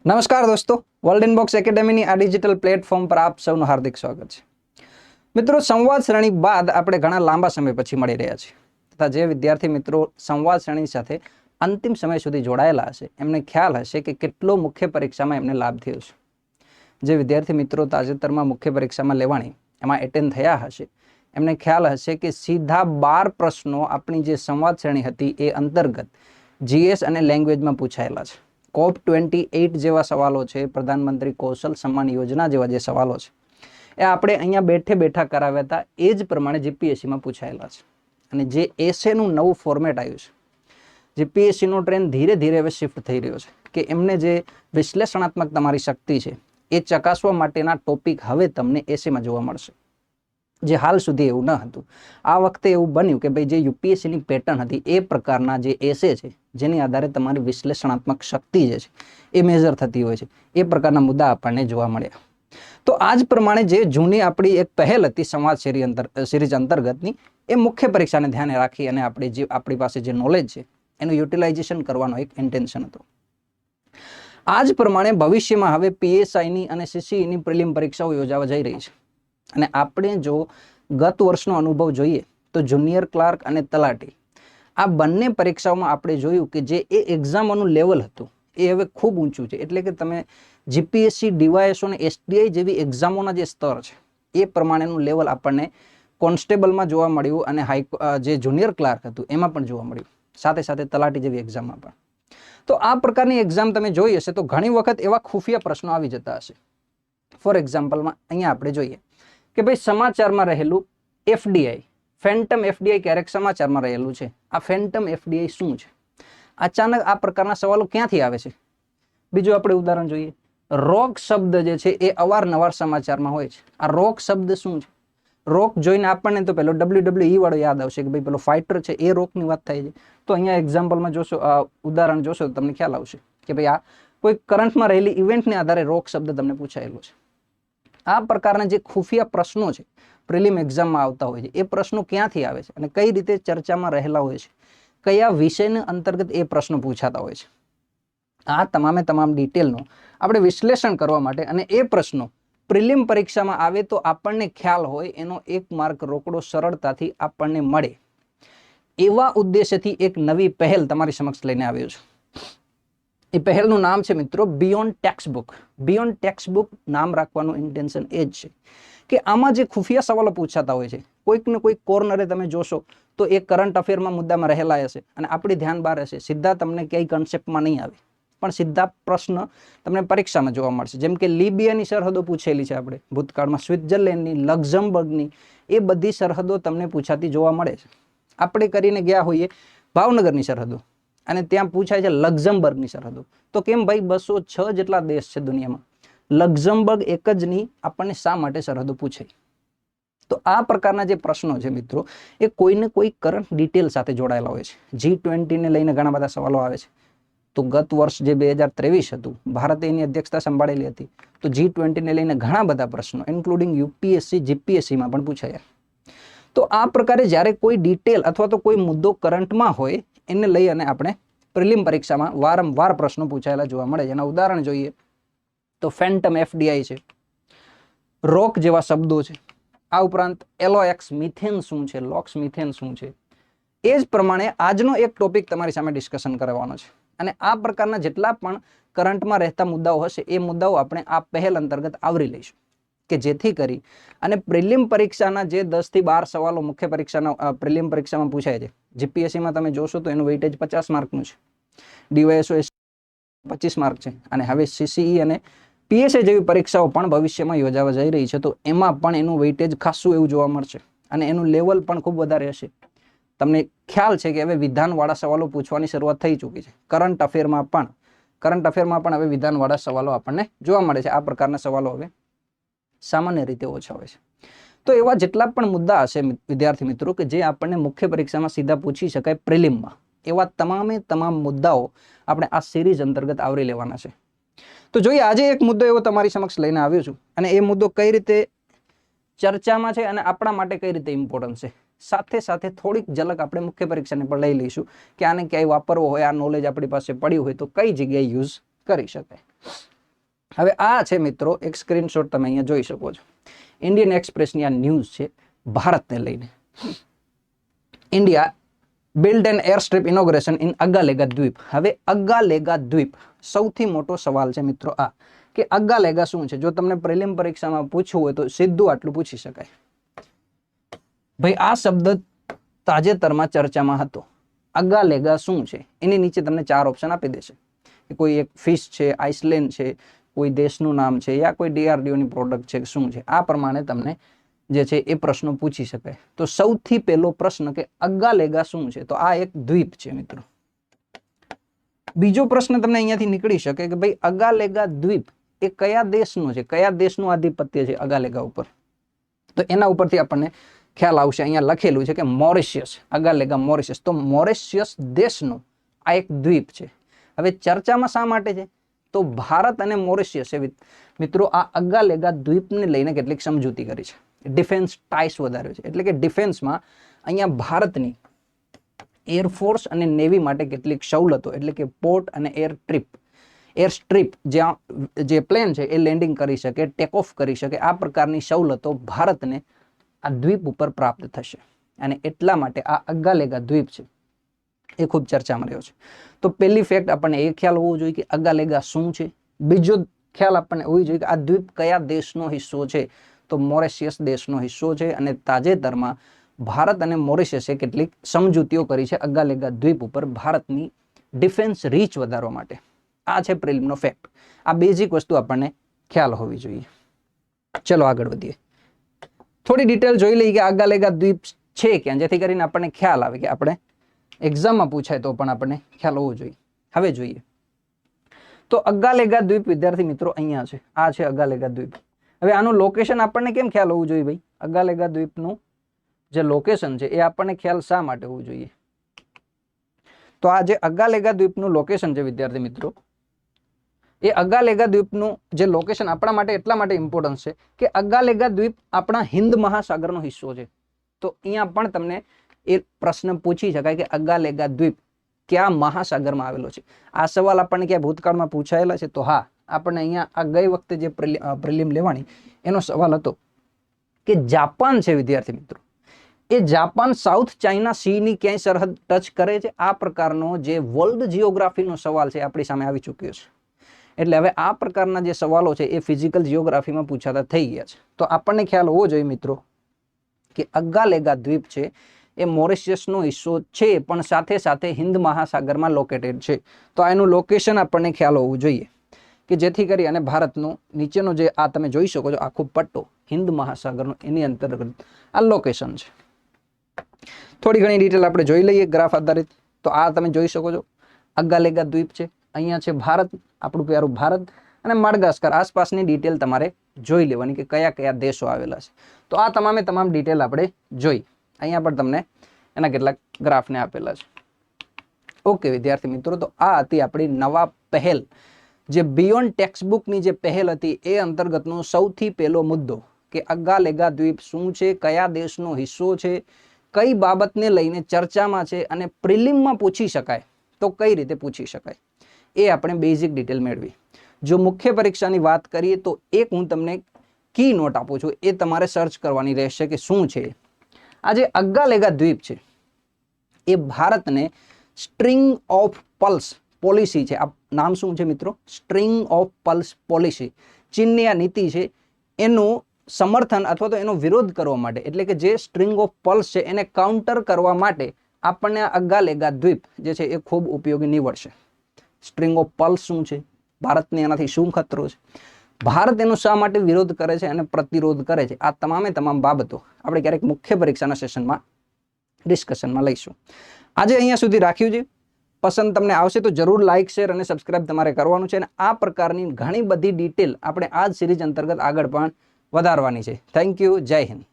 નમસ્કાર દોસ્તો, world inbox એકેડેમીની આ ડિજિટલ પ્લેટફોર્મ પર આપ સૌનું હાર્દિક સ્વાગત છે. મિત્રો, સંવાદ શ્રેણી બાદ આપણે ઘણા લાંબા સમય પછી મળી રહ્યા છીએ તથા જે વિદ્યાર્થી મિત્રો સંવાદ શ્રેણી સાથે અંતિમ સમય સુધી જોડાયેલા હશે એમને ખ્યાલ હશે કે કેટલો મુખ્ય પરીક્ષામાં એમને લાભ થયો છે. જે વિદ્યાર્થી મિત્રો તાજેતરમાં મુખ્ય પરીક્ષામાં લેવાણી એમાં એટેન્ડ થયા હશે એમને ખ્યાલ હશે કે સીધા 12 પ્રશ્નો આપણી જે સંવાદ શ્રેણી હતી એ અંતર્ગત જીએસ અને લેંગ્વેજમાં પૂછાયેલા છે. COP28 જેવા સવાલો છે, પ્રધાનમંત્રી કૌશલ સન્માન યોજના જેવા જે સવાલો છે એ આપણે અહીંયા બેઠે બેઠા કરાવ્યા હતા એ જ પ્રમાણે જીપીએસસીમાં પૂછાયેલા છે. અને જે એસેનું નવું ફોર્મેટ આવ્યું છે, જીપીએસસીનો ટ્રેન્ડ ધીરે ધીરે હવે શિફ્ટ થઈ રહ્યો છે કે એમને જે વિશ્લેષણાત્મક તમારી શક્તિ છે એ ચકાસવા માટેના ટોપિક હવે તમને એસેમાં જોવા મળશે, જે હાલ સુધી એવું ન હતું. આ વખતે એવું બન્યું કે ભાઈ જે યુપીએસસીની પેટર્ન હતી એ પ્રકારના જે એસે છે જેની આધારે તમારી વિશ્લેષણાત્મક શક્તિ જે છે એ મેજર થતી હોય છે, એ પ્રકારના મુદ્દા આપણને જોવા મળ્યા. તો આ જ પ્રમાણે જે જૂની આપણી એક પહેલ હતી સંવાદ સિરીઝ અંતર્ગતની, એ મુખ્ય પરીક્ષાને ધ્યાને રાખી અને આપણી પાસે જે નોલેજ છે એનું યુટિલાઇઝેશન કરવાનો એક ઇન્ટેન્શન હતો. આ જ પ્રમાણે ભવિષ્યમાં હવે પીએસઆઈની અને સીસીઈની પ્રિલિમ પરીક્ષાઓ યોજાવા જઈ રહી છે. અને આપણે જો ગત વર્ષનો અનુભવ જોઈએ તો જુનિયર ક્લાર્ક અને તલાટી આ બંને પરીક્ષાઓમાં આપણે જોયું કે જે એ એક્ઝામોનું લેવલ હતું એ હવે ખૂબ ઊંચું છે. એટલે કે તમે જીપીએસસી, ડીવાયએસઓ અને એસટીઆઈ જેવી એક્ઝામોના જે સ્તર છે એ પ્રમાણેનું લેવલ આપણને કોન્સ્ટેબલમાં જોવા મળ્યું અને જે જુનિયર ક્લાર્ક હતું એમાં પણ જોવા મળ્યું, સાથે સાથે તલાટી જેવી એક્ઝામમાં પણ. તો આ પ્રકારની એક્ઝામ તમે જોઈ હશે તો ઘણી વખત એવા ખુફિયા પ્રશ્નો આવી જતા હશે. ફોર એક્ઝામ્પલમાં અહીંયા આપણે જોઈએ કે ભાઈ સમાચારમાં રહેલું એફડીઆઈ, ફેન્ટમ એફડીઆઈ ક્યારેક સમાચારમાં રહેલું છે. આ ફેન્ટમ એફડીઆઈ શું છે? અચાનક આ પ્રકારના સવાલો ક્યાંથી આવે છે? બીજું આપણે ઉદાહરણ જોઈએ, રોક શબ્દ જે છે એ અવારનવાર સમાચારમાં હોય છે. આ રોક શબ્દ શું છે? રોક જોઈને આપણને તો પેલો WWE વાળો યાદ આવશે કે ભાઈ પેલો ફાઇટર છે એ રોકની વાત થાય છે. તો અહીંયા એક્ઝામ્પલમાં જોશો, ઉદાહરણ જોશો તો તમને ખ્યાલ આવશે કે ભાઈ આ કોઈ કરંટમાં રહેલી ઇવેન્ટને આધારે રોક શબ્દ તમને પૂછાયેલો છે. આ પ્રકારના જે ખુફિયા પ્રશ્નો છે પ્રિલિમ એક્ઝામમાં આવતા હોય છે, એ પ્રશ્નો ક્યાંથી આવે છે અને કઈ રીતે ચર્ચામાં રહેલા હોય છે, કયા વિષયને અંતર્ગત એ પ્રશ્નો પૂછાતા હોય છે, આ તમામે તમામ ડિટેલનો આપણે વિશ્લેષણ કરવા માટે અને એ પ્રશ્નો પ્રિલિમ પરીક્ષામાં આવે તો આપણને ખ્યાલ હોય, એનો 1 માર્ક રોકડો સરળતાથી આપણને મળે, એવા ઉદ્દેશ્યથી એક નવી પહેલ તમારી સમક્ષ લઈને આવ્યો છું. એ પહેલનું નામ છે મિત્રો બિયોન્ડ ટેક્સ્ટબુક. બિયોન્ડ ટેક્સ્ટબુક નામ રાખવાનું ઇન્ટેન્શન એ જ છે કે આમાં જે ખુફિયા સવાલો પૂછાતા હોય છે, કોઈક ને કોઈક કોર્નરે તમે જોશો તો એ કરંટ અફેરમાં મુદ્દામાં રહેલા હશે અને આપણી ધ્યાન બહાર હશે, સીધા તમને ક્યાંય કન્સેપ્ટમાં નહીં આવે પણ સીધા પ્રશ્ન તમને પરીક્ષામાં જોવા મળશે. જેમ કે લીબિયાની સરહદો પૂછેલી છે આપણે ભૂતકાળમાં, સ્વિટ્ઝરલેન્ડની, લક્ઝમબર્ગની, એ બધી સરહદો તમને પૂછાતી જોવા મળે છે. આપણે કરીને ગયા હોઈએ ભાવનગરની સરહદો અને ત્યાં પૂછાય છે લક્ઝમબર્ગની સરહદો. તો કેમ ભાઈ 206 જેટલા દેશ છે દુનિયામાં, લક્ઝમબર્ગ એક જ નહીં, આપણને શા માટે સરહદો પૂછે? તો આ પ્રકારના જે પ્રશ્નો છે મિત્રો એ કોઈને કોઈ કરંટ ડિટેલ સાથે જોડાયેલા હોય છે. G20 ને લઈને ઘણા બધા સવાલો આવે છે. તો ગત વર્ષ જે 2023 હતું, ભારતે એની અધ્યક્ષતા સંભાળેલી હતી, તો G20 ને લઈને ઘણા બધા પ્રશ્નો ઇન્ક્લુડિંગ યુપીએસસી, જીપીએસસીમાં પણ પૂછાયા. તો આ પ્રકારે જ્યારે કોઈ ડિટેલ અથવા તો કોઈ મુદ્દો કરંટમાં હોય એને લઈ અને આપણે પ્રિલિમ પરીક્ષામાં વારંવાર પ્રશ્નો પૂછાયેલા જોવા મળે છે. એના ઉદાહરણ જોઈએ તો ફેન્ટમ એફડીઆઈ છે, રોક જેવા શબ્દો છે, આ ઉપરાંત એલોએક્સ મિથેન શું છે, લોક્સ મિથેન શું છે. એ જ પ્રમાણે આજનો એક ટોપિક તમારી સામે ડિસ્કશન કરવાનો છે અને આ પ્રકારના જેટલા પણ કરંટમાં રહેતા મુદ્દાઓ હશે એ મુદ્દાઓ આપણે આ પહેલ અંતર્ગત આવરી લઈશું કે જેથી કરી અને પ્રિલિમ પરીક્ષાના જે 10 થી 12 સવાલો મુખ્ય પરીક્ષાના પ્રિલિમ પરીક્ષામાં પૂછાય છે, જીપીએસસીમાં તમે જોશો તો એનું વેઇટેજ 50 માર્કનું છે, ડીવાયએસઓ 25 માર્ક છે અને હવે સીસીઈ અને પીએસઆઈ જેવી પરીક્ષાઓ પણ ભવિષ્યમાં યોજાવા જઈ રહી છે, તો એમાં પણ એનું વેઇટેજ ખાસું એવું જોવા મળશે અને એનું લેવલ પણ ખૂબ વધારે હશે. તમને ખ્યાલ છે કે હવે વિધાનવાળા સવાલો પૂછવાની શરૂઆત થઈ ચૂકી છે. કરંટ અફેરમાં પણ હવે વિધાનવાળા સવાલો આપણને જોવા મળે છે. આ પ્રકારના સવાલો હવે સામાન્ય રીતે ઓછા હોય છે. તો એવા જેટલા પણ મુદ્દા હશે વિદ્યાર્થી મિત્રો કે જે આપણને મુખ્ય પરીક્ષામાં સીધા પૂછી શકાય પ્રિલિમમાં, એવા તમામે તમામ મુદ્દાઓ આપણે આ સિરીઝ અંતર્ગત આવરી લેવાના છે. તો જોઈએ આજે એક મુદ્દો એવો તમારી સમક્ષ લઈને આવ્યો છું અને એ મુદ્દો કઈ રીતે ચર્ચામાં છે અને આપણા માટે કઈ રીતે ઇમ્પોર્ટન્ટ છે, સાથે સાથે થોડીક ઝલક આપણે મુખ્ય પરીક્ષાને પણ લઈ લઈશું કે આને ક્યાંય વાપરવો હોય, આ નોલેજ આપણી પાસે પડ્યું હોય તો કઈ જગ્યાએ યુઝ કરી શકાય. હવે આ છે મિત્રો એક સ્ક્રીનશોટ તમે અહીંયા જોઈ શકો છો. ઇન્ડિયન એક્સપ્રેસની આ ન્યૂઝ છે ભારતને લઈને. India build an airstrip inauguration in Agalega દ્વીપ. હવે અગાલેગા દ્વીપ, સૌથી મોટો સવાલ છે મિત્રો આ કે અગાલેગા શું છે. જો તમને પ્રિલિમ પરીક્ષામાં પૂછવું હોય તો સીધું આટલું પૂછી શકાય. ભાઈ આ શબ્દ તાજેતરમાં ચર્ચામાં હતો. અગાલેગા શું છે એની નીચે તમને 4 ઓપ્શન આપી દેશે કે કોઈ એક ફિશ છે, આઇસલેન્ડ છે, કોઈ દેશનું નામ છે, યા કોઈ DRDO ની પ્રોડક્ટ છે, શું છે. આ પ્રમાણે તમને જે છે એ પ્રશ્નો પૂછી શકાય. તો સૌથી પહેલો પ્રશ્ન કે અગાલેગા શું છે, તો આ એક દ્વીપ છે મિત્રો. બીજો પ્રશ્ન તમને અહીંયાથી નીકળી શકે કે ભાઈ અગાલેગા દ્વીપ એ કયા દેશનો છે, કયા દેશનું આધિપત્ય છે અગાલેગા ઉપર. તો એના ઉપરથી આપણને ખ્યાલ આવશે. અહીંયા લખેલું છે કે મોરિશિયસ, અગાલેગા મોરિશિયસ. તો મોરિશિયસ દેશનો આ એક દ્વીપ છે. હવે ચર્ચામાં શા માટે છે, તો ભારત અને મોરિશિયસ મિત્રો આ અગાલેગા દ્વીપને લઈને કેટલીક સમજૂતી કરી છે. ડિફેન્સ ટાઈસ વધાર્યો છે. એટલે કે ડિફેન્સમાં અહીંયા ભારતની એરફોર્સ અને નેવી માટે કેટલીક સવલતો, એટલે કે પોર્ટ અને એર સ્ટ્રીપ જ્યાં જે પ્લેન છે એ લેન્ડિંગ કરી શકે, ટેક ઓફ કરી શકે, આ પ્રકારની સવલતો ભારતને આ દ્વીપ ઉપર પ્રાપ્ત થશે. અને એટલા માટે આ અગાલેગા દ્વીપ છે એ ખૂબ ચર્ચામાં રહ્યો છે. તો પહેલી ફેક્ટ આપણને એ ખ્યાલ હોવો જોઈએ કે અગાલેગા શું છે. બીજો ખ્યાલ આપણને હોવી જોઈએ કે આ દ્વીપ કયા દેશનો હિસ્સો છે, તો મોરિશિયસ દેશનો હિસ્સો છે. અને તાજેતરમાં ભારત અને મોરિશિયસે કેટલીક સમજૂતીઓ કરી છે અગાલેગા દ્વીપ ઉપર ભારતની ડિફેન્સ રીચ વધારવા માટે. આ છે પ્રિલિમનો ફેક્ટ. આ બેઝિક વસ્તુ આપણને ખ્યાલ હોવી જોઈએ. ચલો આગળ વધીએ. થોડી ડિટેલ જોઈ લઈએ કે અગાલેગા દ્વીપ છે ક્યાં, જેથી કરીને આપણને ખ્યાલ આવે કે આપણે એક્ઝામમાં પૂછાય તો પણ આપણને ખ્યાલ હોવો જોઈએ. હવે જોઈએ તો અગાલેગા દ્વીપ વિદ્યાર્થી મિત્રો અહીંયા છે. આ છે અગાલેગા દ્વીપ. હવે આનું લોકેશન આપણને કેમ ખ્યાલ હોવું જોઈએ ભાઈ? અગાલેગા દ્વીપનું જે લોકેશન છે એ આપણને ખ્યાલ શા માટે હોવું જોઈએ? તો આ જે અગાલેગા દ્વીપનું લોકેશન છે વિદ્યાર્થી મિત્રો, એ અગાલેગા દ્વીપનું જે લોકેશન આપણા માટે એટલા માટે ઇમ્પોર્ટન્ટ છે કે અગાલેગા દ્વીપ આપણા હિન્દ મહાસાગરનો હિસ્સો છે. તો અહીંયા પણ તમને એ પ્રશ્ન પૂછી શકાય કે અગાલેગા દ્વીપ કયા મહાસાગરમાં આવેલો છે. આ સવાલ આપણને ક્યાં ભૂતકાળમાં પૂછાયેલા છે? તો હા, આપણને અહીંયા આ ગઈ વખતે જે પ્રિલિમ લેવાની એનો સવાલ હતો કે જાપાન છે વિદ્યાર્થી મિત્રો, એ જાપાન સાઉથ ચાઇના સીની ક્યાંય સરહદ ટચ કરે છે? આ પ્રકારનો જે વર્લ્ડ જીઓગ્રાફીનો સવાલ છે આપણી સામે આવી ચૂક્યો છે. એટલે હવે આ પ્રકારના જે સવાલો છે એ ફિઝિકલ જીઓગ્રાફીમાં પૂછાતા થઈ ગયા છે. તો આપણને ખ્યાલ હોવો જોઈએ મિત્રો કે અગાલેગા દ્વીપ છે એ મોરિશિયસનો હિસ્સો છે, પણ સાથે સાથે હિન્દ મહાસાગરમાં લોકેટેડ છે. તો એનું લોકેશન આપણને ખ્યાલ હોવું જોઈએ કે જેથી કરી અને ભારતનો નીચેનો જે આ તમે જોઈ શકો છો આખો પટ્ટો હિન્દ મહાસાગરનો, એની અંતર્ગત આ લોકેશન છે. થોડી ઘણી ડિટેલ આપણે જોઈ લઈએ ગ્રાફ આધારિત. તો આ તમે જોઈ શકો છો અગાલેગા દ્વીપ છે. અહીંયા છે ભારત, આપણું પ્યારું ભારત, અને માડગાસ્કર. આસપાસની ડિટેલ તમારે જોઈ લેવાની કે કયા કયા દેશો આવેલા છે. તો આ તમામે તમામ ડિટેલ આપણે જોઈ. અહીંયા પણ તમને એના કેટલાક ગ્રાફને આપેલા છે. ઓકે વિદ્યાર્થી મિત્રો, તો આ હતી આપણી નવા પહેલ, જે બિયોન્ડ ટેક્સ્ટબુકની જે પહેલ હતી એ અંતર્ગતનો સૌથી પહેલો મુદ્દો કે અગાલેગા દ્વીપ શું છે, કયા દેશનો હિસ્સો છે, કઈ બાબતને લઈને ચર્ચામાં છે, અને પ્રિલિમમાં પૂછી શકાય તો કઈ રીતે પૂછી શકાય, એ આપણે બેઝિક ડિટેલ મેળવી. જો મુખ્ય પરીક્ષાની વાત કરીએ તો એક હું તમને કી નોટ આપું છું, એ તમારે સર્ચ કરવાની રહેશે કે શું છે. આ જે અગાલેગા દ્વીપ છે એ ભારતને સ્ટ્રિંગ ઓફ પલ્સ પોલિસી છે. આ નામ શું છે મિત્રો? String of pulse policy. ચીનની આ નીતિ છે એનું સમર્થન અથવા તો એનો વિરોધ કરવા માટે, એટલે કે જે સ્ટ્રિંગ ઓફ પલ્સ છે એને કાઉન્ટર કરવા માટે આપણને અગાલેગા દ્વીપ જે છે એ ખૂબ ઉપયોગી નીવડશે. સ્ટ્રિંગ ઓફ પલ્સ શું છે, ભારતને એનાથી શું ખતરો છે, ભારત એનો શા માટે વિરોધ કરે છે અને પ્રતિરોધ કરે છે, આ તમામે તમામ બાબતો આપણે ક્યારેક મુખ્ય પરીક્ષાના સેશનમાં ડિસ્કશનમાં લઈશું. આજે અહીંયા સુધી રાખ્યું છે. પસંદ તમને આવશે તો જરૂર લાઇક, શેર અને સબસ્ક્રાઇબ તમારે કરવાનું છે. અને આ પ્રકારની ઘણી બધી ડિટેલ આપણે આ જ સિરીઝ અંતર્ગત આગળ પણ વધારવાની છે. Thank you. જય હિન્દ.